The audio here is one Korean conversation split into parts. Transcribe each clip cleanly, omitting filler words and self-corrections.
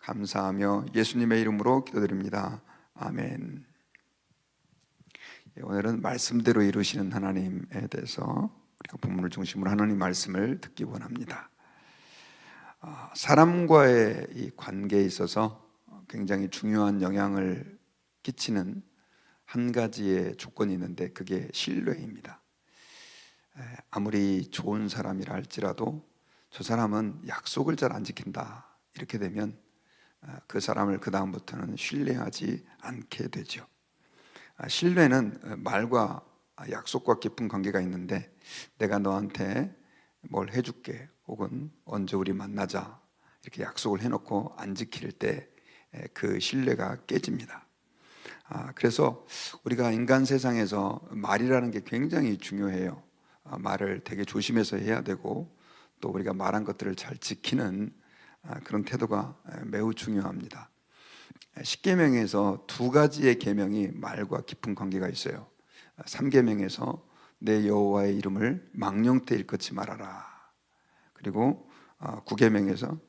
감사하며 예수님의 이름으로 기도드립니다. 아멘. 오늘은 말씀대로 이루시는 하나님에 대해서 우리가 본문을 중심으로 하나님 말씀을 듣기 원합니다. 사람과의 이 관계에 있어서 굉장히 중요한 영향을 끼치는 한 가지의 조건이 있는데 그게 신뢰입니다. 아무리 좋은 사람이라 할지라도 저 사람은 약속을 잘 안 지킨다, 이렇게 되면 그 사람을 그 다음부터는 신뢰하지 않게 되죠. 신뢰는 말과 약속과 깊은 관계가 있는데, 내가 너한테 뭘 해줄게, 혹은 언제 우리 만나자, 이렇게 약속을 해놓고 안 지킬 때 그 신뢰가 깨집니다. 그래서 우리가 인간 세상에서 말이라는 게 굉장히 중요해요. 말을 되게 조심해서 해야 되고, 또 우리가 말한 것들을 잘 지키는 그런 태도가 매우 중요합니다. 십계명에서 두 가지의 계명이 말과 깊은 관계가 있어요. 3계명에서 내 여호와의 이름을 망령되 일컫지 말아라. 그리고 9계명에서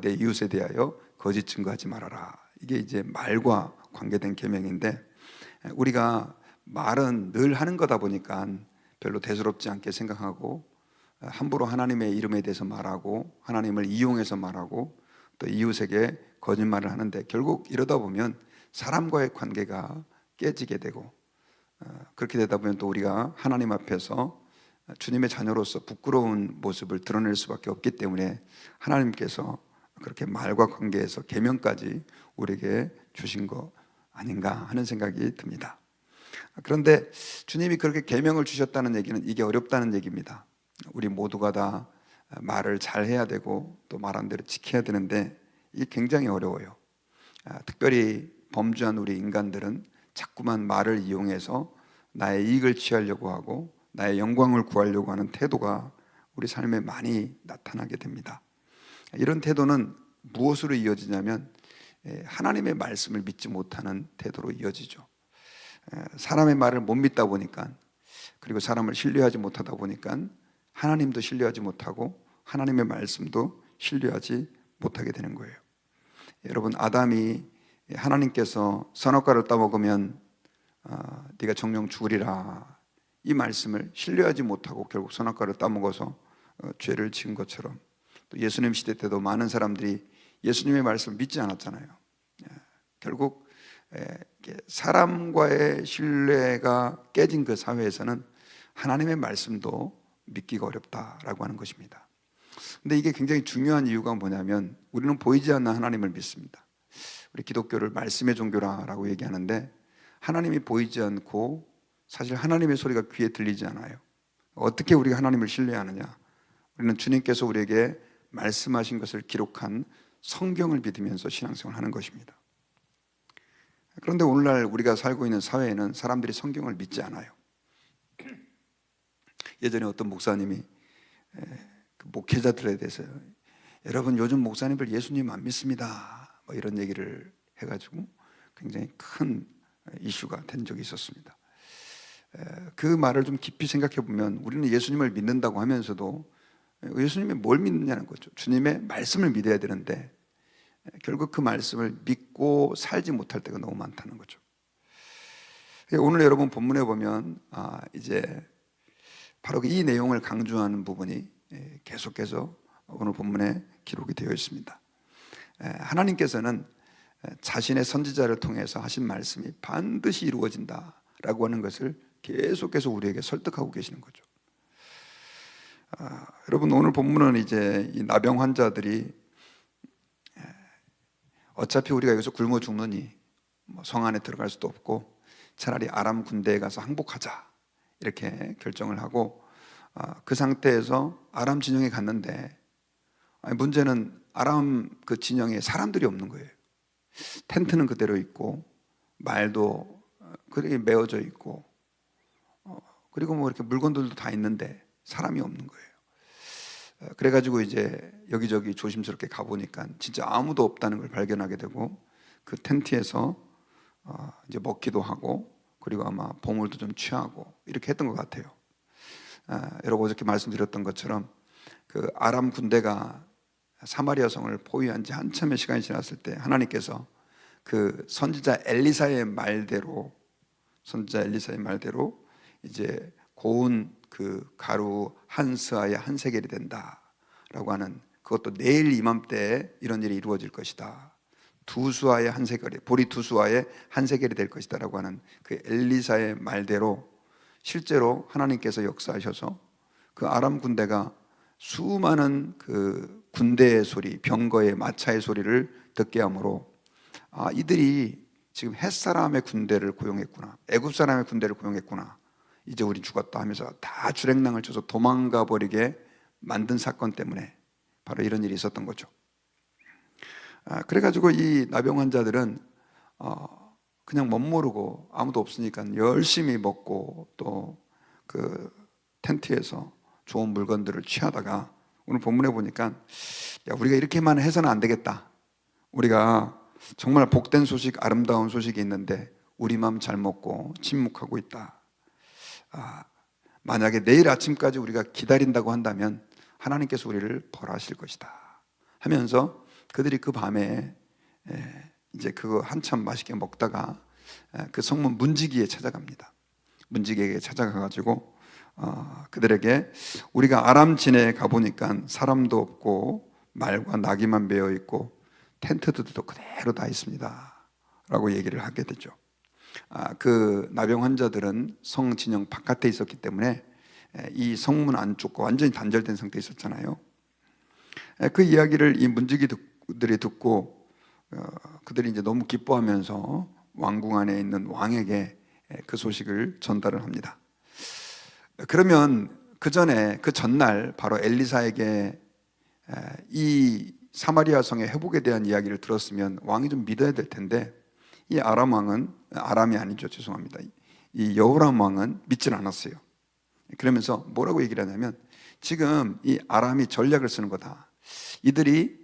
내 이웃에 대하여 거짓 증거하지 말아라. 이게 이제 말과 관계된 계명인데, 우리가 말은 늘 하는 거다 보니까 별로 대수롭지 않게 생각하고, 함부로 하나님의 이름에 대해서 말하고, 하나님을 이용해서 말하고, 또 이웃에게 거짓말을 하는데, 결국 이러다 보면 사람과의 관계가 깨지게 되고, 그렇게 되다 보면 또 우리가 하나님 앞에서 주님의 자녀로서 부끄러운 모습을 드러낼 수밖에 없기 때문에 하나님께서 그렇게 말과 관계에서 계명까지 우리에게 주신 거 아닌가 하는 생각이 듭니다. 그런데 주님이 그렇게 계명을 주셨다는 얘기는 이게 어렵다는 얘기입니다. 우리 모두가 다 말을 잘 해야 되고 또 말한 대로 지켜야 되는데 이게 굉장히 어려워요. 특별히 범죄한 우리 인간들은 자꾸만 말을 이용해서 나의 이익을 취하려고 하고 나의 영광을 구하려고 하는 태도가 우리 삶에 많이 나타나게 됩니다. 이런 태도는 무엇으로 이어지냐면 하나님의 말씀을 믿지 못하는 태도로 이어지죠. 사람의 말을 못 믿다 보니까, 그리고 사람을 신뢰하지 못하다 보니까 하나님도 신뢰하지 못하고 하나님의 말씀도 신뢰하지 못하게 되는 거예요. 여러분, 아담이 하나님께서 선악과를 따먹으면 네가 정령 죽으리라, 이 말씀을 신뢰하지 못하고 결국 선악과를 따먹어서 죄를 지은 것처럼, 또 예수님 시대 때도 많은 사람들이 예수님의 말씀을 믿지 않았잖아요. 결국 사람과의 신뢰가 깨진 그 사회에서는 하나님의 말씀도 믿기가 어렵다라고 하는 것입니다. 근데 이게 굉장히 중요한 이유가 뭐냐면, 우리는 보이지 않는 하나님을 믿습니다. 우리 기독교를 말씀의 종교라고 얘기하는데, 하나님이 보이지 않고 사실 하나님의 소리가 귀에 들리지 않아요. 어떻게 우리가 하나님을 신뢰하느냐? 우리는 주님께서 우리에게 말씀하신 것을 기록한 성경을 믿으면서 신앙생활을 하는 것입니다. 그런데 오늘날 우리가 살고 있는 사회에는 사람들이 성경을 믿지 않아요. 예전에 어떤 목사님이 그 목회자들에 대해서, 여러분 요즘 목사님들 예수님 안 믿습니다, 뭐 이런 얘기를 해가지고 굉장히 큰 이슈가 된 적이 있었습니다. 그 말을 좀 깊이 생각해 보면, 우리는 예수님을 믿는다고 하면서도 예수님이 뭘 믿느냐는 거죠. 주님의 말씀을 믿어야 되는데 결국 그 말씀을 믿고 살지 못할 때가 너무 많다는 거죠. 오늘 여러분 본문에 보면 이제 바로 이 내용을 강조하는 부분이 계속해서 오늘 본문에 기록이 되어 있습니다. 하나님께서는 자신의 선지자를 통해서 하신 말씀이 반드시 이루어진다라고 하는 것을 계속해서 우리에게 설득하고 계시는 거죠. 여러분, 오늘 본문은 이제 이 나병 환자들이 어차피 우리가 여기서 굶어 죽느니 성 안에 들어갈 수도 없고 차라리 아람 군대에 가서 항복하자, 이렇게 결정을 하고 그 상태에서 아람 진영에 갔는데, 문제는 아람 그 진영에 사람들이 없는 거예요. 텐트는 그대로 있고 말도 그렇게 메어져 있고 그리고 뭐 이렇게 물건들도 다 있는데 사람이 없는 거예요. 그래가지고 이제 여기저기 조심스럽게 가보니까 진짜 아무도 없다는 걸 발견하게 되고, 그 텐트에서 이제 먹기도 하고, 그리고 아마 보물도 좀 취하고 이렇게 했던 것 같아요. 여러분, 어저께 말씀드렸던 것처럼 그 아람 군대가 사마리아 성을 포위한 지 한참의 시간이 지났을 때 하나님께서 그 선지자 엘리사의 말대로 이제 고운 그 가루 한 스아의 한 세겔이 된다라고 하는, 그것도 내일 이맘때에 이런 일이 이루어질 것이다. 두 수아의 한 세겔이, 보리 두 수아의 한 세겔이 될 것이다라고 하는 그 엘리사의 말대로 실제로 하나님께서 역사하셔서 그 아람 군대가 수많은 그 군대의 소리, 병거의 마차의 소리를 듣게 하므로 이들이 지금 햇사람의 군대를 고용했구나, 애굽 사람의 군대를 고용했구나, 이제 우리 죽었다 하면서 다 주랭랑을 쳐서 도망가 버리게 만든 사건 때문에 바로 이런 일이 있었던 거죠. 그래가지고 이 나병 환자들은 그냥 멋모르고 아무도 없으니까 열심히 먹고 또 그 텐트에서 좋은 물건들을 취하다가 오늘 본문에 보니까 우리가 이렇게만 해서는 안 되겠다, 우리가 정말 복된 소식, 아름다운 소식이 있는데 우리만 잘 먹고 침묵하고 있다. 만약에 내일 아침까지 우리가 기다린다고 한다면 하나님께서 우리를 벌하실 것이다 하면서 그들이 그 밤에 이제 그거 한참 맛있게 먹다가 그 성문 문지기에 찾아갑니다. 문지기에게 찾아가가지고 그들에게 우리가 아람 진에 가보니까 사람도 없고 말과 나귀만 베어 있고 텐트들도 그대로 다 있습니다 라고 얘기를 하게 되죠. 그 나병 환자들은 성 진영 바깥에 있었기 때문에 이 성문 안쪽과 완전히 단절된 상태에 있었잖아요. 그 이야기를 이 문지기들이 듣고 그들이 이제 너무 기뻐하면서 왕궁 안에 있는 왕에게 그 소식을 전달을 합니다. 그러면 그 전날 바로 엘리사에게 이 사마리아 성의 회복에 대한 이야기를 들었으면 왕이 좀 믿어야 될 텐데, 이 아람이 아니죠, 죄송합니다. 이 여호람 왕은 믿질 않았어요. 그러면서 뭐라고 얘기를 하냐면, 지금 이 아람이 전략을 쓰는 거다. 이들이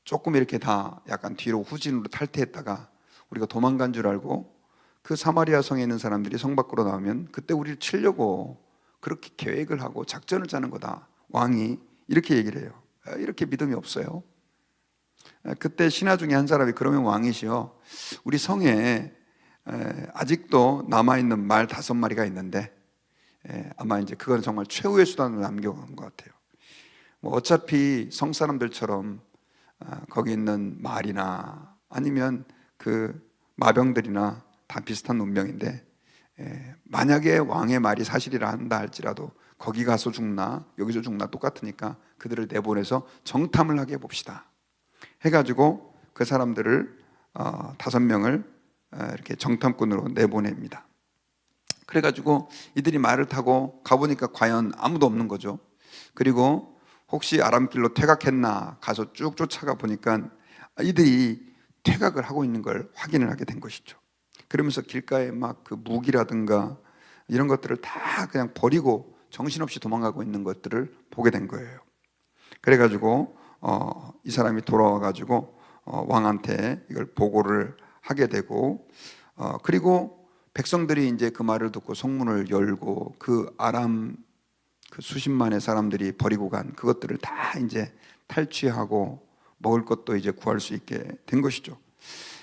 조금 이렇게 다 약간 뒤로 후진으로 탈퇴했다가 우리가 도망간 줄 알고 그 사마리아 성에 있는 사람들이 성 밖으로 나오면 그때 우리를 치려고 그렇게 계획을 하고 작전을 짜는 거다. 왕이 이렇게 얘기를 해요. 이렇게 믿음이 없어요. 그때 신하 중에 한 사람이 그러면 왕이시여, 우리 성에 아직도 남아있는 말 5마리가 있는데 아마 이제 그건 정말 최후의 수단으로 남겨간 것 같아요. 뭐 어차피 성 사람들처럼 거기 있는 말이나 아니면 그 마병들이나 다 비슷한 운명인데 만약에 왕의 말이 사실이라 한다 할지라도 거기 가서 죽나 여기서 죽나 똑같으니까 그들을 내보내서 정탐을 하게 해봅시다 해가지고 그 사람들을 5명을 이렇게 정탐꾼으로 내보냅니다. 그래가지고 이들이 말을 타고 가보니까 과연 아무도 없는 거죠. 그리고 혹시 아람길로 퇴각했나 가서 쭉 쫓아가 보니까 이들이 퇴각을 하고 있는 걸 확인을 하게 된 것이죠. 그러면서 길가에 막 그 무기라든가 이런 것들을 다 그냥 버리고 정신없이 도망가고 있는 것들을 보게 된 거예요. 그래가지고 이 사람이 돌아와가지고 왕한테 이걸 보고를 하게 되고 그리고 백성들이 이제 그 말을 듣고 성문을 열고 그 아람 그 수십만의 사람들이 버리고 간 그것들을 다 이제 탈취하고 먹을 것도 이제 구할 수 있게 된 것이죠.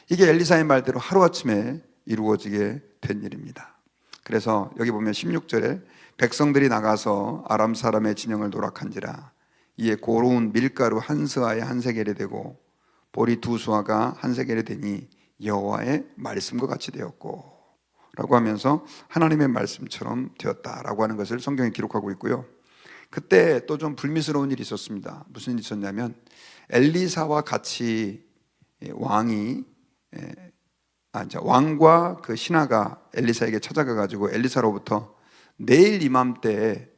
이게 엘리사의 말대로 하루아침에 이루어지게 된 일입니다. 그래서 여기 보면 16절에 백성들이 나가서 아람 사람의 진영을 노락한지라 이에 고로운 밀가루 한 스아에 한 세겔이 되고 보리 2수아가 한 세겔이 되니 여호와의 말씀과 같이 되었고 라고 하면서 하나님의 말씀처럼 되었다라고 하는 것을 성경에 기록하고 있고요. 그때 또 좀 불미스러운 일이 있었습니다. 무슨 일이 있었냐면 엘리사와 같이 왕과 그 신하가 엘리사에게 찾아가가지고 엘리사로부터 내일 이맘때에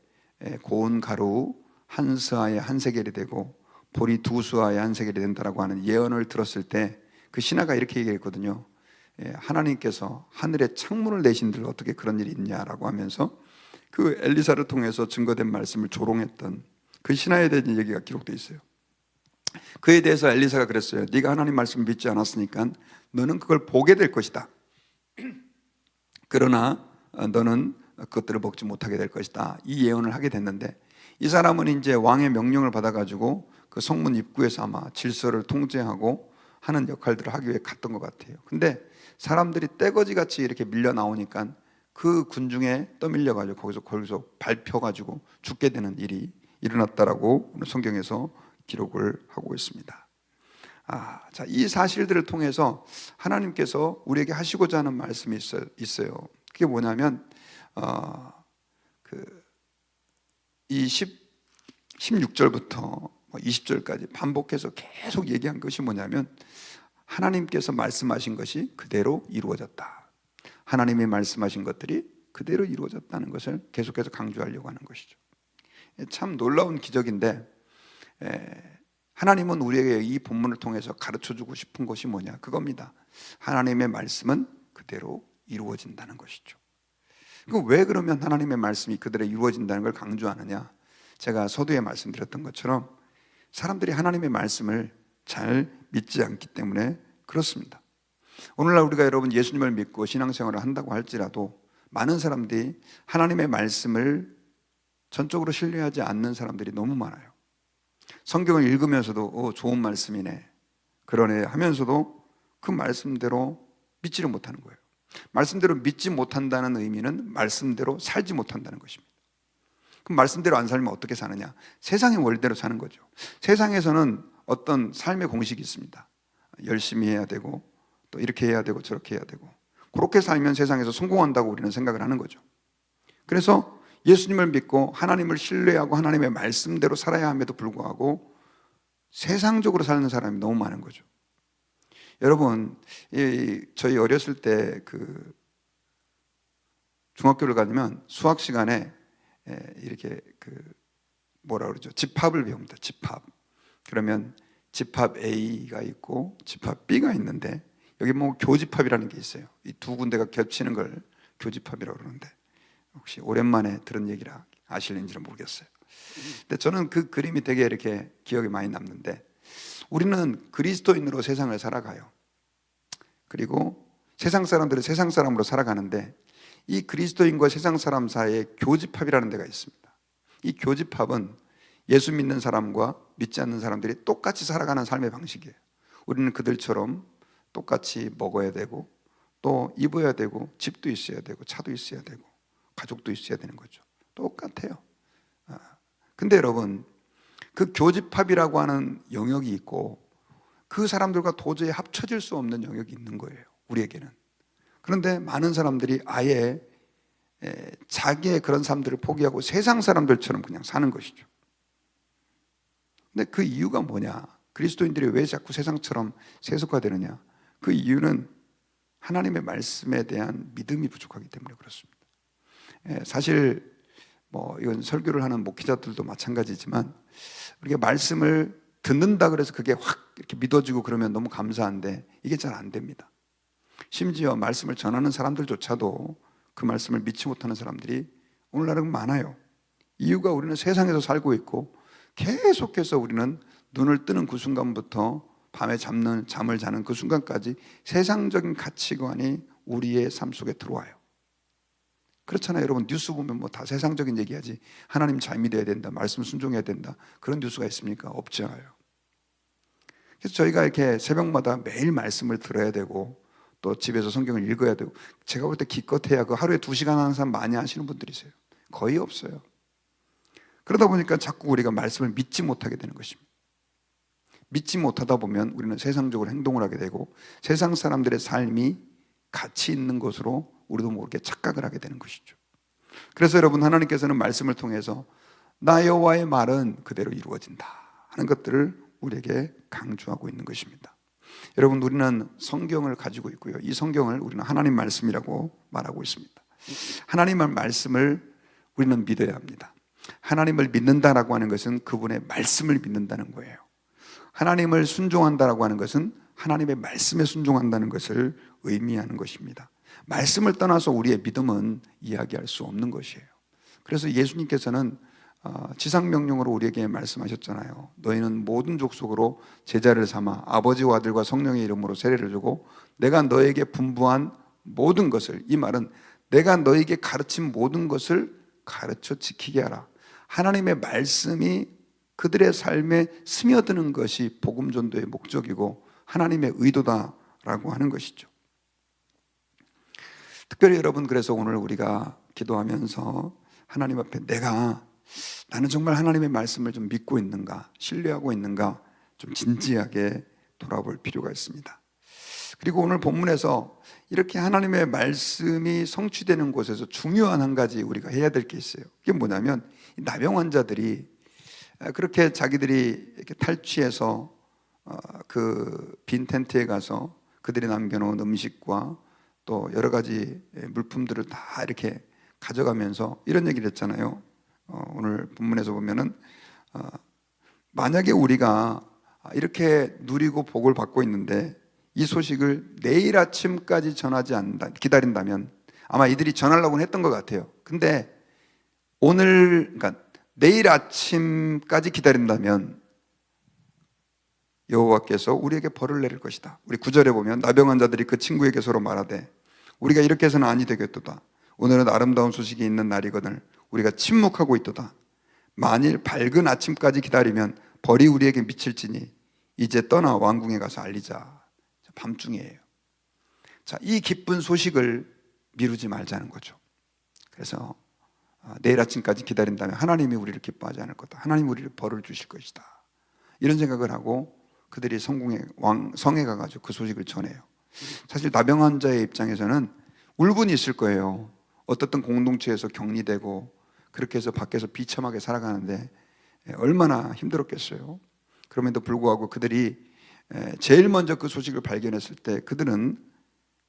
고운 가루 한 스아에 한 세겔이 되고 보리 2수아에 한 세겔이 된다라고 하는 예언을 들었을 때 그 신하가 이렇게 얘기했거든요. 하나님께서 하늘에 창문을 내신들 어떻게 그런 일이 있냐라고 하면서 그 엘리사를 통해서 증거된 말씀을 조롱했던 그 신하에 대한 얘기가 기록되어 있어요. 그에 대해서 엘리사가 그랬어요. 네가 하나님 말씀을 믿지 않았으니까 너는 그걸 보게 될 것이다. 그러나 너는 그것들을 먹지 못하게 될 것이다. 이 예언을 하게 됐는데 이 사람은 이제 왕의 명령을 받아가지고 그 성문 입구에서 아마 질서를 통제하고 하는 역할들을 하기 위해 갔던 것 같아요. 근데 사람들이 떼거지같이 이렇게 밀려 나오니까 그 군중에 떠밀려가지고 거기서 밟혀가지고 죽게 되는 일이 일어났다라고 오늘 성경에서 기록을 하고 있습니다. 자, 이 사실들을 통해서 하나님께서 우리에게 하시고자 하는 말씀이 있어요. 그게 뭐냐면 이 16절부터 20절까지 반복해서 계속 얘기한 것이 뭐냐면 하나님께서 말씀하신 것이 그대로 이루어졌다. 하나님이 말씀하신 것들이 그대로 이루어졌다는 것을 계속해서 강조하려고 하는 것이죠. 참 놀라운 기적인데 하나님은 우리에게 이 본문을 통해서 가르쳐주고 싶은 것이 뭐냐? 그겁니다. 하나님의 말씀은 그대로 이루어진다는 것이죠. 왜 그러면 하나님의 말씀이 그대로 이루어진다는 걸 강조하느냐? 제가 서두에 말씀드렸던 것처럼 사람들이 하나님의 말씀을 잘 믿지 않기 때문에 그렇습니다. 오늘날 우리가 여러분 예수님을 믿고 신앙생활을 한다고 할지라도 많은 사람들이 하나님의 말씀을 전적으로 신뢰하지 않는 사람들이 너무 많아요. 성경을 읽으면서도 좋은 말씀이네, 그러네 하면서도 그 말씀대로 믿지를 못하는 거예요. 말씀대로 믿지 못한다는 의미는 말씀대로 살지 못한다는 것입니다. 그럼 말씀대로 안 살면 어떻게 사느냐? 세상의 원리대로 사는 거죠. 세상에서는 어떤 삶의 공식이 있습니다. 열심히 해야 되고 또 이렇게 해야 되고 저렇게 해야 되고, 그렇게 살면 세상에서 성공한다고 우리는 생각을 하는 거죠. 그래서 예수님을 믿고 하나님을 신뢰하고 하나님의 말씀대로 살아야 함에도 불구하고 세상적으로 사는 사람이 너무 많은 거죠. 여러분, 저희 어렸을 때 중학교를 가면 수학 시간에 이렇게 뭐라 그러죠? 집합을 배웁니다. 집합. 그러면 집합 A가 있고 집합 B가 있는데 여기 뭐 교집합이라는 게 있어요. 이 두 군데가 겹치는 걸 교집합이라고 그러는데 혹시 오랜만에 들은 얘기라 아실는지는 모르겠어요. 근데 저는 그 그림이 되게 이렇게 기억에 많이 남는데, 우리는 그리스도인으로 세상을 살아가요. 그리고 세상 사람들은 세상 사람으로 살아가는데 이 그리스도인과 세상 사람 사이에 교집합이라는 데가 있습니다. 이 교집합은 예수 믿는 사람과 믿지 않는 사람들이 똑같이 살아가는 삶의 방식이에요. 우리는 그들처럼 똑같이 먹어야 되고 또 입어야 되고 집도 있어야 되고 차도 있어야 되고 가족도 있어야 되는 거죠. 똑같아요. 근데 여러분, 그 교집합이라고 하는 영역이 있고 그 사람들과 도저히 합쳐질 수 없는 영역이 있는 거예요, 우리에게는. 그런데 많은 사람들이 아예 자기의 그런 삶들을 포기하고 세상 사람들처럼 그냥 사는 것이죠. 근데 그 이유가 뭐냐? 그리스도인들이 왜 자꾸 세상처럼 세속화되느냐? 그 이유는 하나님의 말씀에 대한 믿음이 부족하기 때문에 그렇습니다. 사실 이건 설교를 하는 목회자들도 마찬가지지만 우리가 말씀을 듣는다 그래서 그게 확 이렇게 믿어지고 그러면 너무 감사한데 이게 잘 안 됩니다. 심지어 말씀을 전하는 사람들조차도 그 말씀을 믿지 못하는 사람들이 오늘날은 많아요. 이유가 우리는 세상에서 살고 있고 계속해서 우리는 눈을 뜨는 그 순간부터 밤에 잠을 자는 그 순간까지 세상적인 가치관이 우리의 삶 속에 들어와요. 그렇잖아요. 여러분, 뉴스 보면 다 세상적인 얘기하지 하나님 잘 믿어야 된다, 말씀 순종해야 된다, 그런 뉴스가 있습니까? 없잖아요. 그래서 저희가 이렇게 새벽마다 매일 말씀을 들어야 되고 또 집에서 성경을 읽어야 되고, 제가 볼 때 기껏해야 하루에 2시간 하는 사람 많이 하시는 분들이세요. 거의 없어요. 그러다 보니까 자꾸 우리가 말씀을 믿지 못하게 되는 것입니다. 믿지 못하다 보면 우리는 세상적으로 행동을 하게 되고 세상 사람들의 삶이 가치 있는 것으로 우리도 모르게 착각을 하게 되는 것이죠. 그래서 여러분, 하나님께서는 말씀을 통해서 나 여호와의 말은 그대로 이루어진다 하는 것들을 우리에게 강조하고 있는 것입니다. 여러분, 우리는 성경을 가지고 있고요, 이 성경을 우리는 하나님 말씀이라고 말하고 있습니다. 하나님의 말씀을 우리는 믿어야 합니다. 하나님을 믿는다라고 하는 것은 그분의 말씀을 믿는다는 거예요. 하나님을 순종한다라고 하는 것은 하나님의 말씀에 순종한다는 것을 의미하는 것입니다. 말씀을 떠나서 우리의 믿음은 이야기할 수 없는 것이에요. 그래서 예수님께서는 지상명령으로 우리에게 말씀하셨잖아요. 너희는 모든 족속으로 제자를 삼아 아버지와 아들과 성령의 이름으로 세례를 주고 내가 너에게 분부한 모든 것을, 이 말은 내가 너에게 가르친 모든 것을 가르쳐 지키게 하라. 하나님의 말씀이 그들의 삶에 스며드는 것이 복음 전도의 목적이고 하나님의 의도다라고 하는 것이죠. 특별히 여러분, 그래서 오늘 우리가 기도하면서 하나님 앞에 나는 정말 하나님의 말씀을 좀 믿고 있는가, 신뢰하고 있는가 좀 진지하게 돌아볼 필요가 있습니다. 그리고 오늘 본문에서 이렇게 하나님의 말씀이 성취되는 곳에서 중요한 한 가지 우리가 해야 될 게 있어요. 그게 뭐냐면, 나병 환자들이 그렇게 자기들이 이렇게 탈취해서 그 빈 텐트에 가서 그들이 남겨놓은 음식과 또 여러 가지 물품들을 다 이렇게 가져가면서 이런 얘기를 했잖아요. 오늘 본문에서 보면은 만약에 우리가 이렇게 누리고 복을 받고 있는데 이 소식을 내일 아침까지 기다린다면 아마 이들이 전하려고는 했던 것 같아요. 근데 그러니까 내일 아침까지 기다린다면 여호와께서 우리에게 벌을 내릴 것이다. 우리 9절에 보면 나병 환자들이 그 친구에게 서로 말하되 우리가 이렇게 해서는 아니 되겠도다. 오늘은 아름다운 소식이 있는 날이거늘 우리가 침묵하고 있도다. 만일 밝은 아침까지 기다리면 벌이 우리에게 미칠지니 이제 떠나 왕궁에 가서 알리자. 밤중이에요. 자, 이 기쁜 소식을 미루지 말자는 거죠. 그래서 내일 아침까지 기다린다면 하나님이 우리를 기뻐하지 않을 거다. 하나님이 우리를 벌을 주실 것이다. 이런 생각을 하고 그들이 성에 가가지고 그 소식을 전해요. 사실 나병 환자의 입장에서는 울분이 있을 거예요. 어떻든 공동체에서 격리되고 그렇게 해서 밖에서 비참하게 살아가는데 얼마나 힘들었겠어요. 그럼에도 불구하고 그들이 제일 먼저 그 소식을 발견했을 때 그들은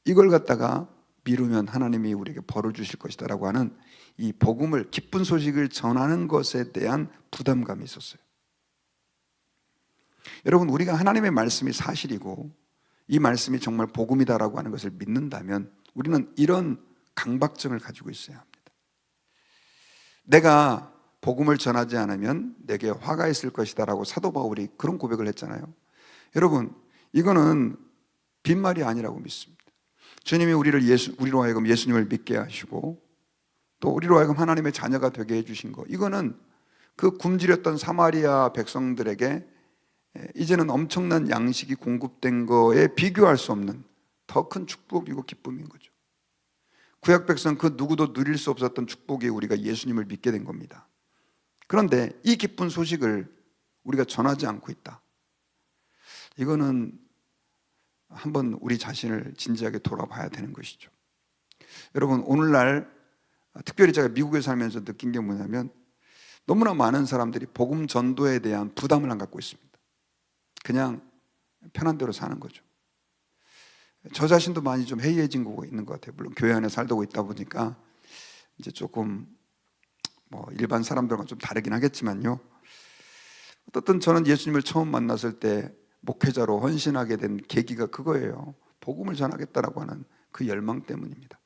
이걸 갖다가 미루면 하나님이 우리에게 벌을 주실 것이다 라고 하는 이 복음을, 기쁜 소식을 전하는 것에 대한 부담감이 있었어요. 여러분, 우리가 하나님의 말씀이 사실이고 이 말씀이 정말 복음이다라고 하는 것을 믿는다면 우리는 이런 강박증을 가지고 있어야 합니다. 내가 복음을 전하지 않으면 내게 화가 있을 것이다 라고 사도 바울이 그런 고백을 했잖아요. 여러분, 이거는 빈말이 아니라고 믿습니다. 주님이 우리로 하여금 예수님을 믿게 하시고 또 우리로 하여금 하나님의 자녀가 되게 해주신 거, 이거는 그 굶주렸던 사마리아 백성들에게 이제는 엄청난 양식이 공급된 거에 비교할 수 없는 더 큰 축복이고 기쁨인 거죠. 구약 백성 그 누구도 누릴 수 없었던 축복이 우리가 예수님을 믿게 된 겁니다. 그런데 이 기쁜 소식을 우리가 전하지 않고 있다. 이거는 한번 우리 자신을 진지하게 돌아봐야 되는 것이죠. 여러분, 오늘날 특별히 제가 미국에 살면서 느낀 게 뭐냐면 너무나 많은 사람들이 복음 전도에 대한 부담을 안 갖고 있습니다. 그냥 편한 대로 사는 거죠. 저 자신도 많이 좀 해이해진 거 있는 것 같아요. 물론 교회 안에 살다 있다 보니까 이제 조금 일반 사람들과 좀 다르긴 하겠지만요. 어떻든 저는 예수님을 처음 만났을 때 목회자로 헌신하게 된 계기가 그거예요. 복음을 전하겠다라고 하는 그 열망 때문입니다.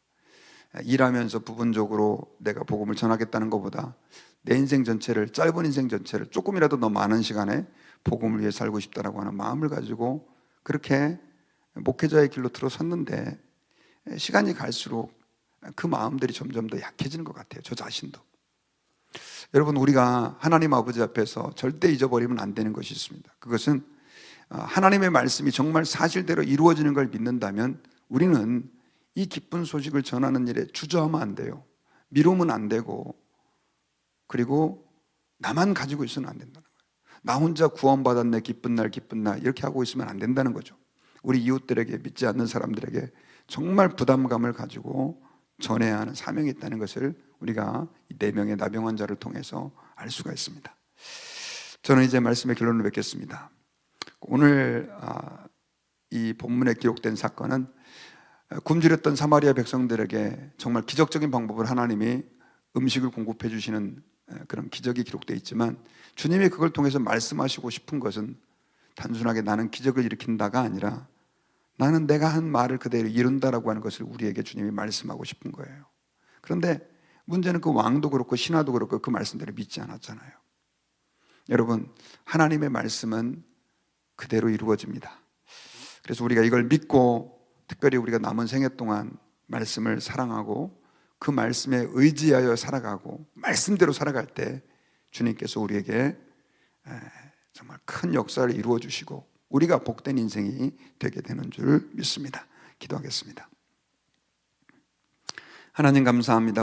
일하면서 부분적으로 내가 복음을 전하겠다는 것보다 내 인생 전체를, 짧은 인생 전체를 조금이라도 더 많은 시간에 복음을 위해 살고 싶다라고 하는 마음을 가지고 그렇게 목회자의 길로 들어섰는데 시간이 갈수록 그 마음들이 점점 더 약해지는 것 같아요. 저 자신도. 여러분, 우리가 하나님 아버지 앞에서 절대 잊어버리면 안 되는 것이 있습니다. 그것은 하나님의 말씀이 정말 사실대로 이루어지는 걸 믿는다면 우리는 이 기쁜 소식을 전하는 일에 주저하면 안 돼요. 미루면 안 되고, 그리고 나만 가지고 있으면 안 된다는 거예요. 나 혼자 구원받았네, 기쁜 날 기쁜 날 이렇게 하고 있으면 안 된다는 거죠. 우리 이웃들에게, 믿지 않는 사람들에게 정말 부담감을 가지고 전해야 하는 사명이 있다는 것을 우리가 이 4명의 나병 환자를 통해서 알 수가 있습니다. 저는 이제 말씀의 결론을 맺겠습니다. 오늘 이 본문에 기록된 사건은 굶주렸던 사마리아 백성들에게 정말 기적적인 방법을 하나님이 음식을 공급해 주시는 그런 기적이 기록되어 있지만 주님이 그걸 통해서 말씀하시고 싶은 것은 단순하게 나는 기적을 일으킨다가 아니라 나는 내가 한 말을 그대로 이룬다라고 하는 것을 우리에게 주님이 말씀하고 싶은 거예요. 그런데 문제는 그 왕도 그렇고 신하도 그렇고 그 말씀대로 믿지 않았잖아요. 여러분, 하나님의 말씀은 그대로 이루어집니다. 그래서 우리가 이걸 믿고 특별히 우리가 남은 생애 동안 말씀을 사랑하고 그 말씀에 의지하여 살아가고 말씀대로 살아갈 때 주님께서 우리에게 정말 큰 역사를 이루어 주시고 우리가 복된 인생이 되게 되는 줄 믿습니다. 기도하겠습니다. 하나님 감사합니다.